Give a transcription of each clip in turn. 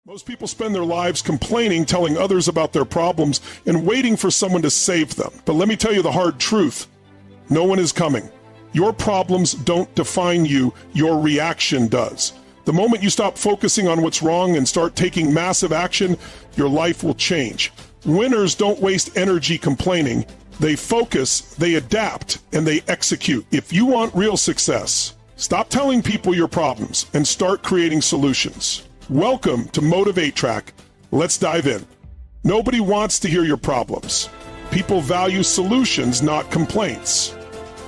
Most people spend their lives complaining, telling others about their problems, and waiting for someone to save them. But let me tell you the hard truth. No one is coming. Your problems don't define you. Your reaction does. The moment you stop focusing on what's wrong and start taking massive action, your life will change. Winners don't waste energy complaining. They focus, they adapt, and they execute. If you want real success, stop telling people your problems and start creating solutions. Welcome to Motivate Track. Let's dive in. Nobody wants to hear your problems. People value solutions, not complaints.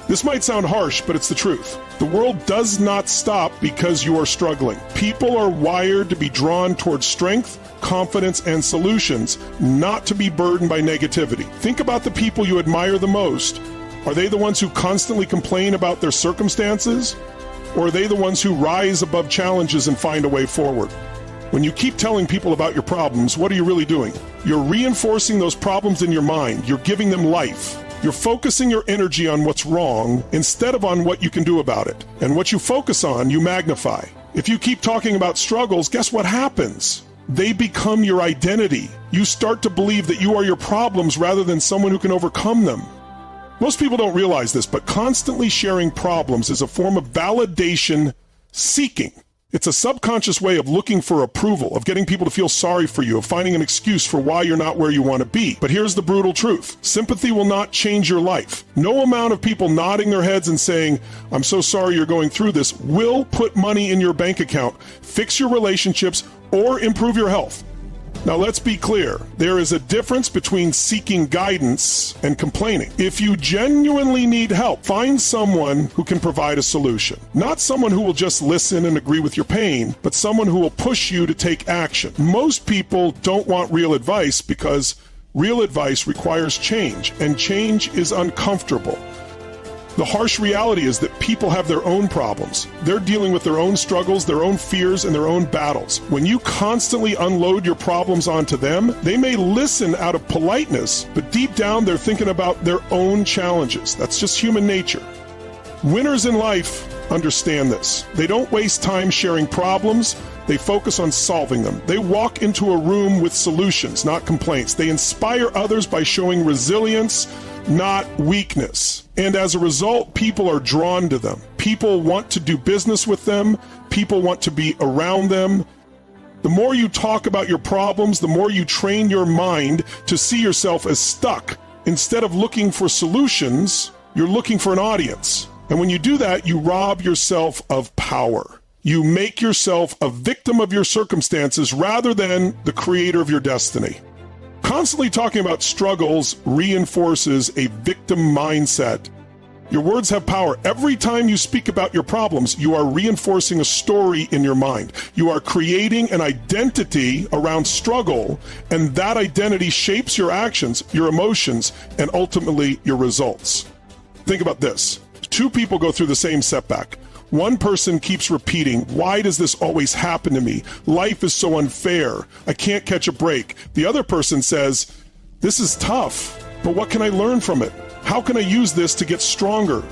This might sound harsh, but it's the truth. The world does not stop because you are struggling. People are wired to be drawn towards strength, confidence, and solutions, not to be burdened by negativity. Think about the people you admire the most. Are they the ones who constantly complain about their circumstances? Or are they the ones who rise above challenges and find a way forward? When you keep telling people about your problems, what are you really doing? You're reinforcing those problems in your mind. You're giving them life. You're focusing your energy on what's wrong instead of on what you can do about it. And what you focus on, you magnify. If you keep talking about struggles, guess what happens? They become your identity. You start to believe that you are your problems rather than someone who can overcome them. Most people don't realize this, but constantly sharing problems is a form of validation seeking. It's a subconscious way of looking for approval, of getting people to feel sorry for you, of finding an excuse for why you're not where you want to be. But here's the brutal truth. Sympathy will not change your life. No amount of people nodding their heads and saying, "I'm so sorry you're going through this," will put money in your bank account, fix your relationships, or improve your health. Now let's be clear. There is a difference between seeking guidance and complaining. If you genuinely need help, find someone who can provide a solution. Not someone who will just listen and agree with your pain, but someone who will push you to take action. Most people don't want real advice because real advice requires change, and change is uncomfortable. The harsh reality is that people have their own problems. They're dealing with their own struggles, their own fears, and their own battles. When you constantly unload your problems onto them, they may listen out of politeness, but deep down they're thinking about their own challenges. That's just human nature. Winners in life understand this. They don't waste time sharing problems. They focus on solving them. They walk into a room with solutions, not complaints. They inspire others by showing resilience, not weakness. And as a result, people are drawn to them. People want to do business with them. People want to be around them. The more you talk about your problems, the more you train your mind to see yourself as stuck. Instead of looking for solutions, you're looking for an audience. And when you do that, you rob yourself of power. You make yourself a victim of your circumstances rather than the creator of your destiny. Constantly talking about struggles reinforces a victim mindset. Your words have power. Every time you speak about your problems, you are reinforcing a story in your mind. You are creating an identity around struggle, and that identity shapes your actions, your emotions, and ultimately your results. Think about this. Two people go through the same setback. One person keeps repeating, "Why does this always happen to me? Life is so unfair. I can't catch a break." The other person says, "This is tough, but what can I learn from it? How can I use this to get stronger?"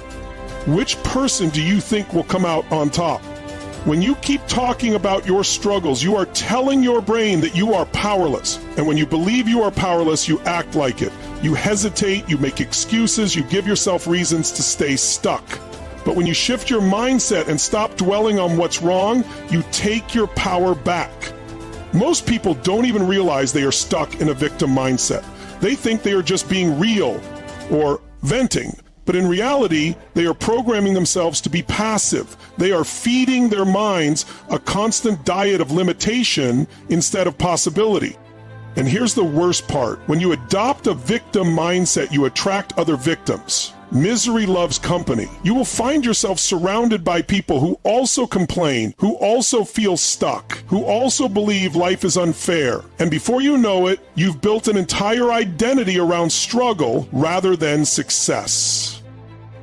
Which person do you think will come out on top? When you keep talking about your struggles, you are telling your brain that you are powerless. And when you believe you are powerless, you act like it. You hesitate, you make excuses, you give yourself reasons to stay stuck. But when you shift your mindset and stop dwelling on what's wrong, you take your power back. Most people don't even realize they are stuck in a victim mindset. They think they are just being real or venting. But in reality, they are programming themselves to be passive. They are feeding their minds a constant diet of limitation instead of possibility. And here's the worst part. When you adopt a victim mindset, you attract other victims. Misery loves company. You will find yourself surrounded by people who also complain, who also feel stuck, who also believe life is unfair. And before you know it, you've built an entire identity around struggle rather than success.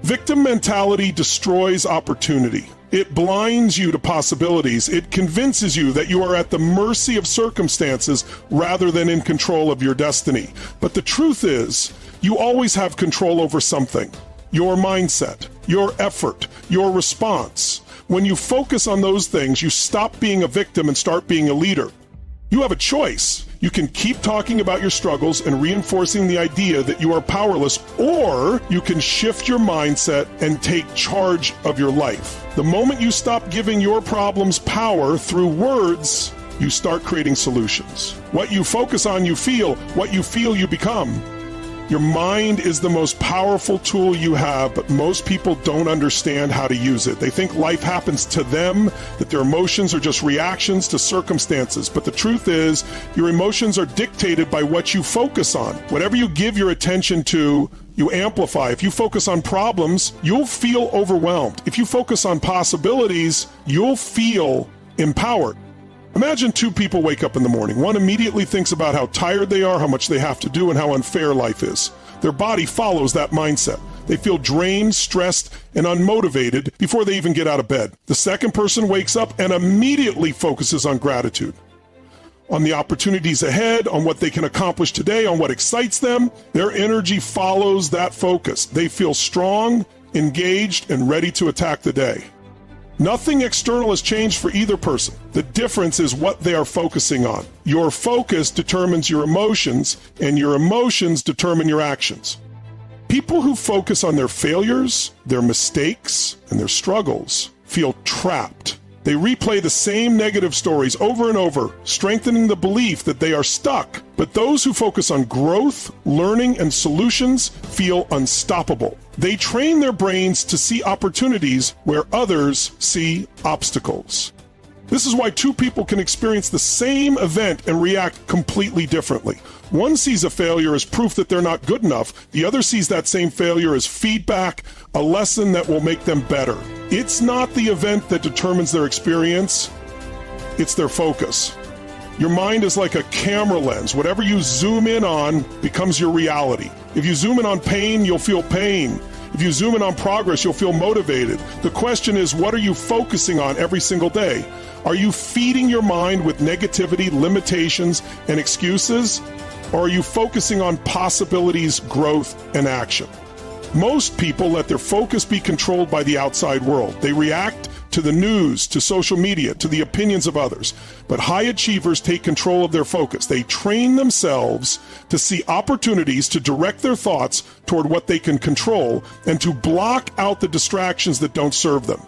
Victim mentality destroys opportunity. It blinds you to possibilities. It convinces you that you are at the mercy of circumstances rather than in control of your destiny. But the truth is, you always have control over something. Your mindset, your effort, your response. When you focus on those things, you stop being a victim and start being a leader. You have a choice. You can keep talking about your struggles and reinforcing the idea that you are powerless, or you can shift your mindset and take charge of your life. The moment you stop giving your problems power through words, you start creating solutions. What you focus on, you feel. What you feel, you become. Your mind is the most powerful tool you have, but most people don't understand how to use it. They think life happens to them, that their emotions are just reactions to circumstances. But the truth is, your emotions are dictated by what you focus on. Whatever you give your attention to, you amplify. If you focus on problems, you'll feel overwhelmed. If you focus on possibilities, you'll feel empowered. Imagine two people wake up in the morning. One immediately thinks about how tired they are, how much they have to do, and how unfair life is. Their body follows that mindset. They feel drained, stressed, and unmotivated before they even get out of bed. The second person wakes up and immediately focuses on gratitude, on the opportunities ahead, on what they can accomplish today, on what excites them. Their energy follows that focus. They feel strong, engaged, and ready to attack the day. Nothing external has changed for either person. The difference is what they are focusing on. Your focus determines your emotions, and your emotions determine your actions. People who focus on their failures, their mistakes, and their struggles feel trapped. They replay the same negative stories over and over, strengthening the belief that they are stuck. But those who focus on growth, learning, and solutions feel unstoppable. They train their brains to see opportunities where others see obstacles. This is why two people can experience the same event and react completely differently. One sees a failure as proof that they're not good enough. The other sees that same failure as feedback, a lesson that will make them better. It's not the event that determines their experience, it's their focus. Your mind is like a camera lens. Whatever you zoom in on becomes your reality. If you zoom in on pain, you'll feel pain. If you zoom in on progress, you'll feel motivated. The question is, what are you focusing on every single day? Are you feeding your mind with negativity, limitations, and excuses? Or are you focusing on possibilities, growth, and action? Most people let their focus be controlled by the outside world. They react to the news, to social media, to the opinions of others. But high achievers take control of their focus. They train themselves to see opportunities, to direct their thoughts toward what they can control, and to block out the distractions that don't serve them.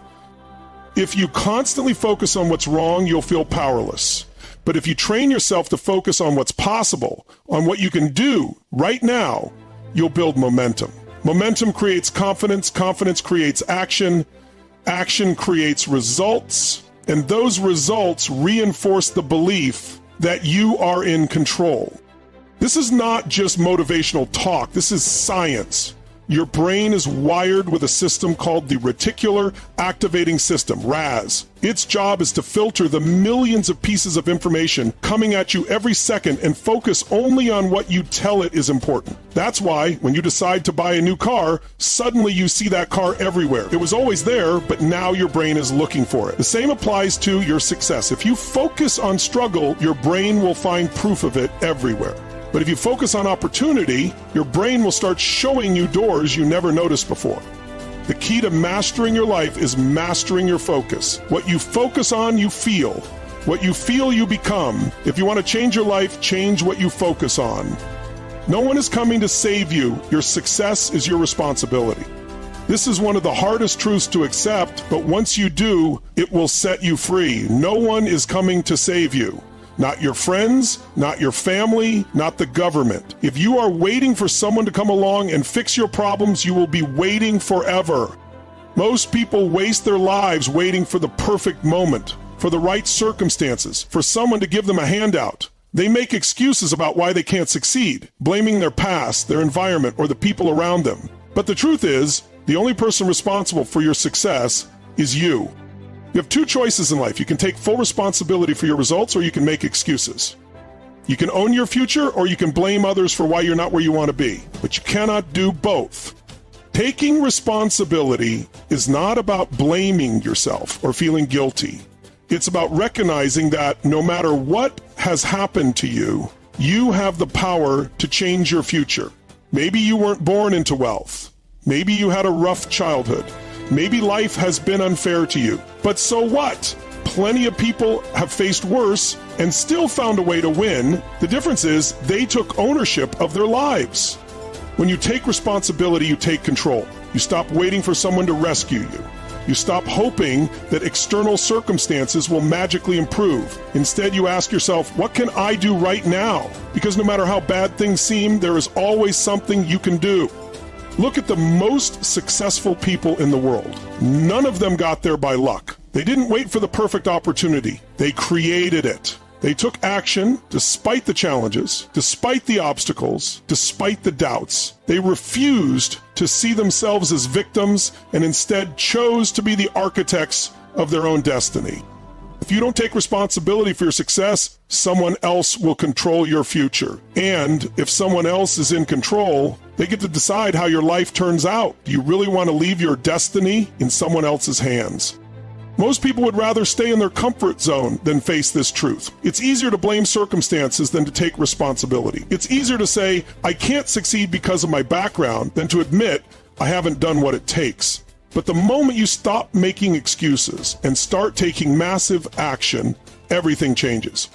If you constantly focus on what's wrong, you'll feel powerless. But if you train yourself to focus on what's possible, on what you can do right now, you'll build momentum. Momentum creates confidence, confidence creates action, action creates results, and those results reinforce the belief that you are in control. This is not just motivational talk, this is science. Your brain is wired with a system called the reticular activating system, RAS. Its job is to filter the millions of pieces of information coming at you every second and focus only on what you tell it is important. That's why when you decide to buy a new car, suddenly you see that car everywhere. It was always there, but now your brain is looking for it. The same applies to your success. If you focus on struggle, your brain will find proof of it everywhere. But if you focus on opportunity, your brain will start showing you doors you never noticed before. The key to mastering your life is mastering your focus. What you focus on, you feel. What you feel, you become. If you want to change your life, change what you focus on. No one is coming to save you. Your success is your responsibility. This is one of the hardest truths to accept, but once you do, it will set you free. No one is coming to save you. Not your friends, not your family, not the government. If you are waiting for someone to come along and fix your problems, you will be waiting forever. Most people waste their lives waiting for the perfect moment, for the right circumstances, for someone to give them a handout. They make excuses about why they can't succeed, blaming their past, their environment, or the people around them. But the truth is, the only person responsible for your success is you. You have two choices in life. You can take full responsibility for your results, or you can make excuses. You can own your future, or you can blame others for why you're not where you want to be. But you cannot do both. Taking responsibility is not about blaming yourself or feeling guilty. It's about recognizing that no matter what has happened to you, you have the power to change your future. Maybe you weren't born into wealth. Maybe you had a rough childhood. Maybe life has been unfair to you. But so what? Plenty of people have faced worse and still found a way to win. The difference is they took ownership of their lives. When you take responsibility, you take control. You stop waiting for someone to rescue you. You stop hoping that external circumstances will magically improve. Instead, you ask yourself, what can I do right now? Because no matter how bad things seem, there is always something you can do. Look at the most successful people in the world. None of them got there by luck. They didn't wait for the perfect opportunity. They created it. They took action despite the challenges, despite the obstacles, despite the doubts. They refused to see themselves as victims and instead chose to be the architects of their own destiny. If you don't take responsibility for your success, someone else will control your future. And if someone else is in control, they get to decide how your life turns out. Do you really want to leave your destiny in someone else's hands? Most people would rather stay in their comfort zone than face this truth. It's easier to blame circumstances than to take responsibility. It's easier to say, I can't succeed because of my background, than to admit, I haven't done what it takes. But the moment you stop making excuses and start taking massive action, everything changes.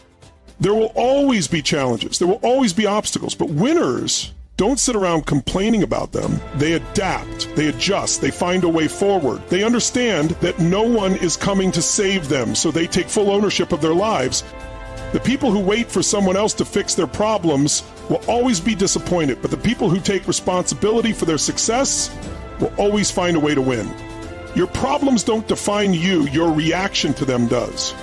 There will always be challenges. There will always be obstacles, but winners don't sit around complaining about them. They adapt, they adjust, they find a way forward. They understand that no one is coming to save them, so they take full ownership of their lives. The people who wait for someone else to fix their problems will always be disappointed, but the people who take responsibility for their success will always find a way to win. Your problems don't define you, your reaction to them does.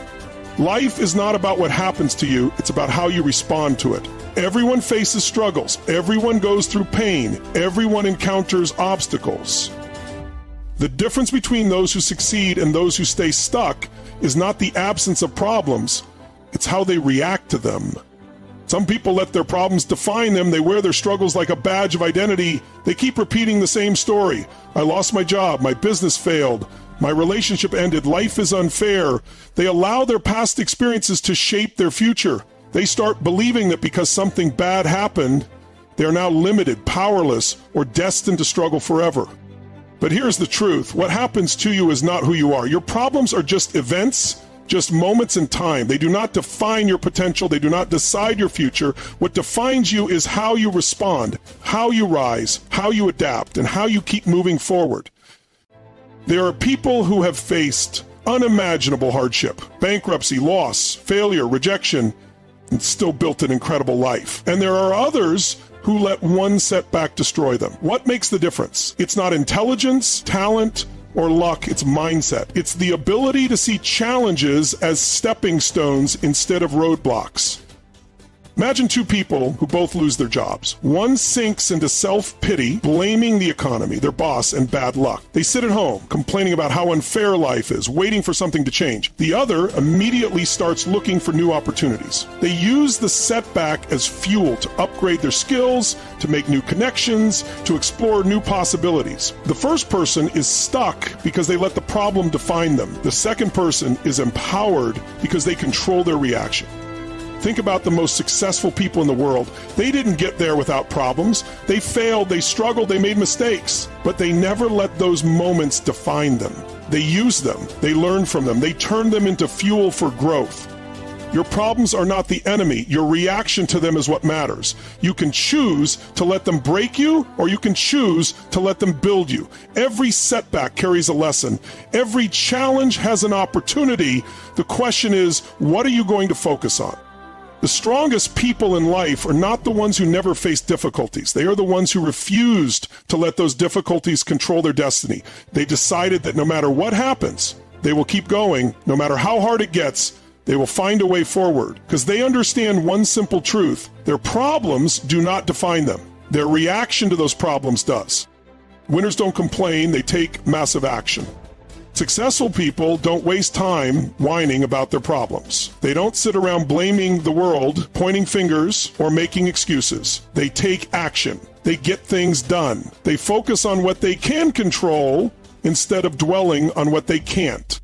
Life is not about what happens to you, it's about how you respond to it. Everyone faces struggles. Everyone goes through pain. Everyone encounters obstacles. The difference between those who succeed and those who stay stuck is not the absence of problems, it's how they react to them. Some people let their problems define them. They wear their struggles like a badge of identity. They keep repeating the same story. I lost my job. My business failed. My relationship ended. Life is unfair. They allow their past experiences to shape their future. They start believing that because something bad happened, they are now limited, powerless, or destined to struggle forever. But here's the truth. What happens to you is not who you are. Your problems are just events, just moments in time. They do not define your potential. They do not decide your future. What defines you is how you respond, how you rise, how you adapt, and how you keep moving forward. There are people who have faced unimaginable hardship, bankruptcy, loss, failure, rejection, and still built an incredible life. And there are others who let one setback destroy them. What makes the difference? It's not intelligence, talent, or luck, it's mindset. It's the ability to see challenges as stepping stones instead of roadblocks. Imagine two people who both lose their jobs. One sinks into self-pity, blaming the economy, their boss, and bad luck. They sit at home, complaining about how unfair life is, waiting for something to change. The other immediately starts looking for new opportunities. They use the setback as fuel to upgrade their skills, to make new connections, to explore new possibilities. The first person is stuck because they let the problem define them. The second person is empowered because they control their reaction. Think about the most successful people in the world. They didn't get there without problems. They failed, they struggled, they made mistakes, but they never let those moments define them. They used them, they learned from them, they turned them into fuel for growth. Your problems are not the enemy. Your reaction to them is what matters. You can choose to let them break you, or you can choose to let them build you. Every setback carries a lesson. Every challenge has an opportunity. The question is, what are you going to focus on? The strongest people in life are not the ones who never face difficulties. They are the ones who refused to let those difficulties control their destiny. They decided that no matter what happens, they will keep going. No matter how hard it gets, they will find a way forward, because they understand one simple truth. Their problems do not define them. Their reaction to those problems does. Winners don't complain, they take massive action. Successful people don't waste time whining about their problems. They don't sit around blaming the world, pointing fingers, or making excuses. They take action. They get things done. They focus on what they can control instead of dwelling on what they can't.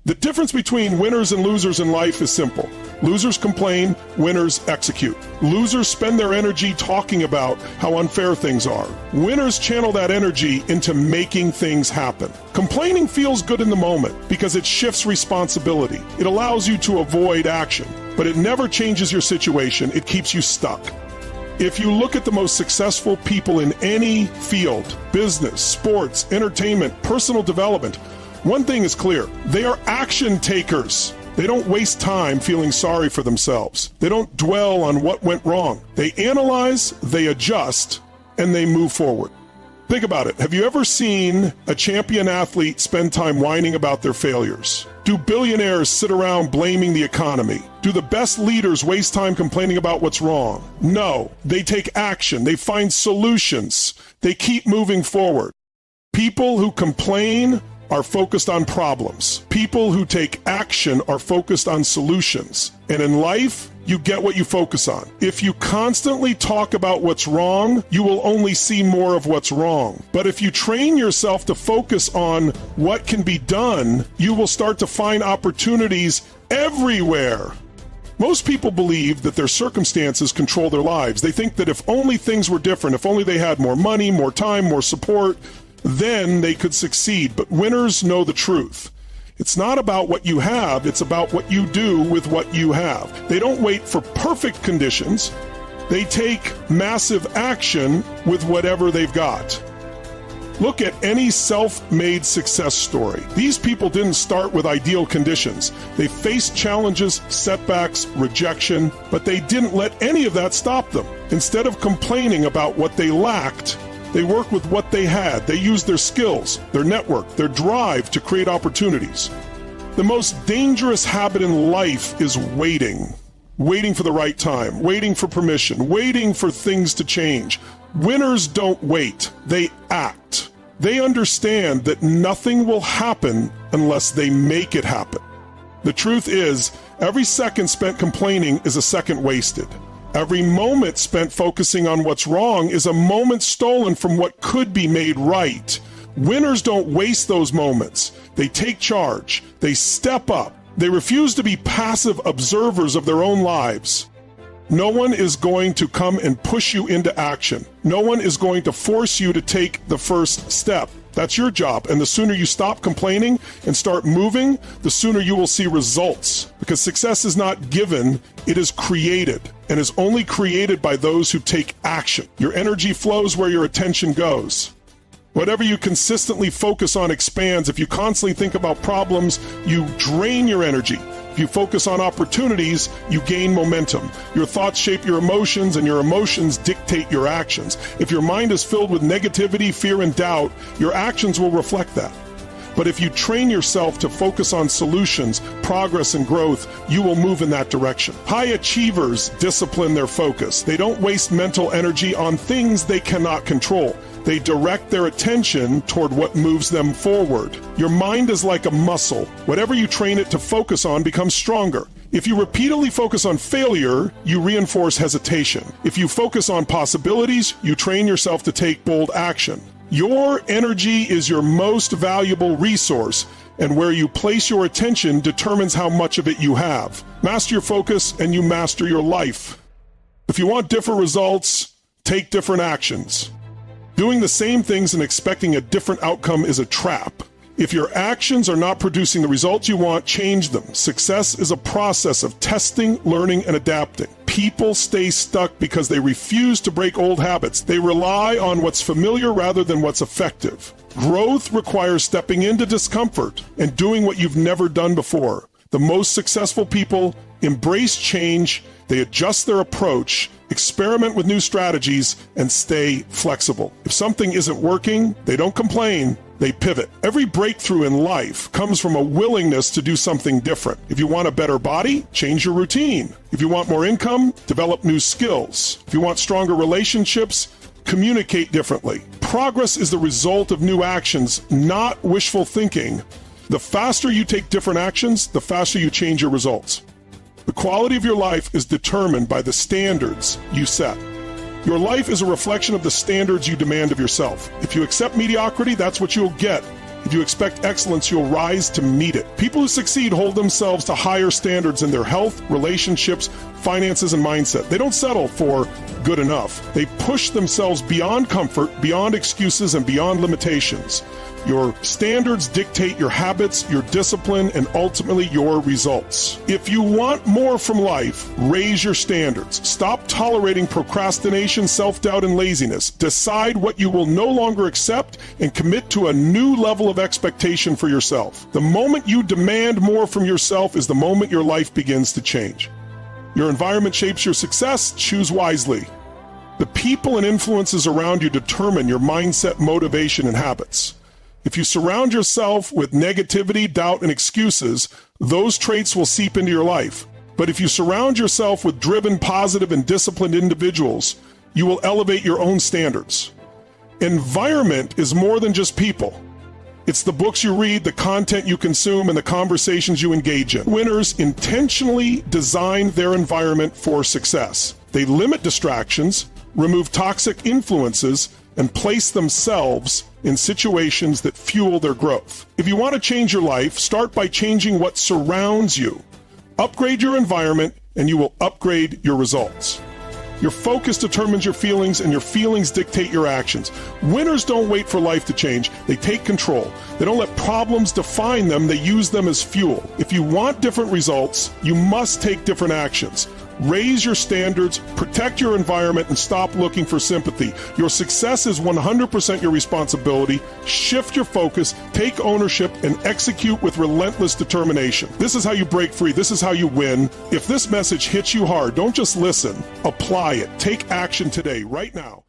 The difference between winners and losers in life is simple. Losers complain, winners execute. Losers spend their energy talking about how unfair things are. Winners channel that energy into making things happen. Complaining feels good in the moment because it shifts responsibility. It allows you to avoid action, but it never changes your situation. It keeps you stuck. If you look at the most successful people in any field, business, sports, entertainment, personal development, one thing is clear. They are action takers. They don't waste time feeling sorry for themselves. They don't dwell on what went wrong. They analyze, they adjust, and they move forward. Think about it. Have you ever seen a champion athlete spend time whining about their failures? Do billionaires sit around blaming the economy? Do the best leaders waste time complaining about what's wrong? No. They take action. They find solutions. They keep moving forward. People who complain are focused on problems. People who take action are focused on solutions. And in life, you get what you focus on. If you constantly talk about what's wrong, you will only see more of what's wrong. But if you train yourself to focus on what can be done, you will start to find opportunities everywhere. Most people believe that their circumstances control their lives. They think that if only things were different, if only they had more money, more time, more support, then they could succeed. But winners know the truth. It's not about what you have, it's about what you do with what you have. They don't wait for perfect conditions. They take massive action with whatever they've got. Look at any self-made success story. These people didn't start with ideal conditions. They faced challenges, setbacks, rejection, but they didn't let any of that stop them. Instead of complaining about what they lacked, they worked with what they had. They used their skills, their network, their drive to create opportunities. The most dangerous habit in life is waiting. Waiting for the right time, waiting for permission, waiting for things to change. Winners don't wait, they act. They understand that nothing will happen unless they make it happen. The truth is, every second spent complaining is a second wasted. Every moment spent focusing on what's wrong is a moment stolen from what could be made right. Winners don't waste those moments. They take charge. They step up. They refuse to be passive observers of their own lives. No one is going to come and push you into action. No one is going to force you to take the first step. That's your job. And the sooner you stop complaining and start moving, the sooner you will see results. Because success is not given, it is created, and is only created by those who take action. Your energy flows where your attention goes. Whatever you consistently focus on expands. If you constantly think about problems, you drain your energy. If you focus on opportunities, you gain momentum. Your thoughts shape your emotions, and your emotions dictate your actions. If your mind is filled with negativity, fear, and doubt, your actions will reflect that. But if you train yourself to focus on solutions, progress, and growth, you will move in that direction. High achievers discipline their focus. They don't waste mental energy on things they cannot control. They direct their attention toward what moves them forward. Your mind is like a muscle. Whatever you train it to focus on becomes stronger. If you repeatedly focus on failure, you reinforce hesitation. If you focus on possibilities, you train yourself to take bold action. Your energy is your most valuable resource, and where you place your attention determines how much of it you have. Master your focus, and you master your life. If you want different results, take different actions. Doing the same things and expecting a different outcome is a trap. If your actions are not producing the results you want, change them. Success is a process of testing, learning, and adapting. People stay stuck because they refuse to break old habits. They rely on what's familiar rather than what's effective. Growth requires stepping into discomfort and doing what you've never done before. The most successful people embrace change, they adjust their approach, experiment with new strategies, and stay flexible. If something isn't working, they don't complain, they pivot. Every breakthrough in life comes from a willingness to do something different. If you want a better body, change your routine. If you want more income, develop new skills. If you want stronger relationships, communicate differently. Progress is the result of new actions, not wishful thinking. The faster you take different actions, the faster you change your results. The quality of your life is determined by the standards you set. Your life is a reflection of the standards you demand of yourself. If you accept mediocrity, that's what you'll get. If you expect excellence, you'll rise to meet it. People who succeed hold themselves to higher standards in their health, relationships, finances, and mindset. They don't settle for good enough. They push themselves beyond comfort, beyond excuses, and beyond limitations. Your standards dictate your habits, your discipline, and ultimately your results. If you want more from life, raise your standards. Stop tolerating procrastination, self-doubt, and laziness. Decide what you will no longer accept and commit to a new level of expectation for yourself. The moment you demand more from yourself is the moment your life begins to change. Your environment shapes your success. Choose wisely. The people and influences around you determine your mindset, motivation, and habits. If you surround yourself with negativity, doubt, and excuses, those traits will seep into your life. But if you surround yourself with driven, positive, and disciplined individuals, you will elevate your own standards. Environment is more than just people. It's the books you read, the content you consume, and the conversations you engage in. Winners intentionally design their environment for success. They limit distractions, remove toxic influences, and place themselves in situations that fuel their growth. If you want to change your life, start by changing what surrounds you. Upgrade your environment, and you will upgrade your results. Your focus determines your feelings, and your feelings dictate your actions. Winners don't wait for life to change. They take control. They don't let problems define them. They use them as fuel. If you want different results, you must take different actions. Raise your standards, protect your environment, and stop looking for sympathy. Your success is 100% your responsibility. Shift your focus, take ownership, and execute with relentless determination. This is how you break free. This is how you win. If this message hits you hard, don't just listen. Apply it. Take action today, right now.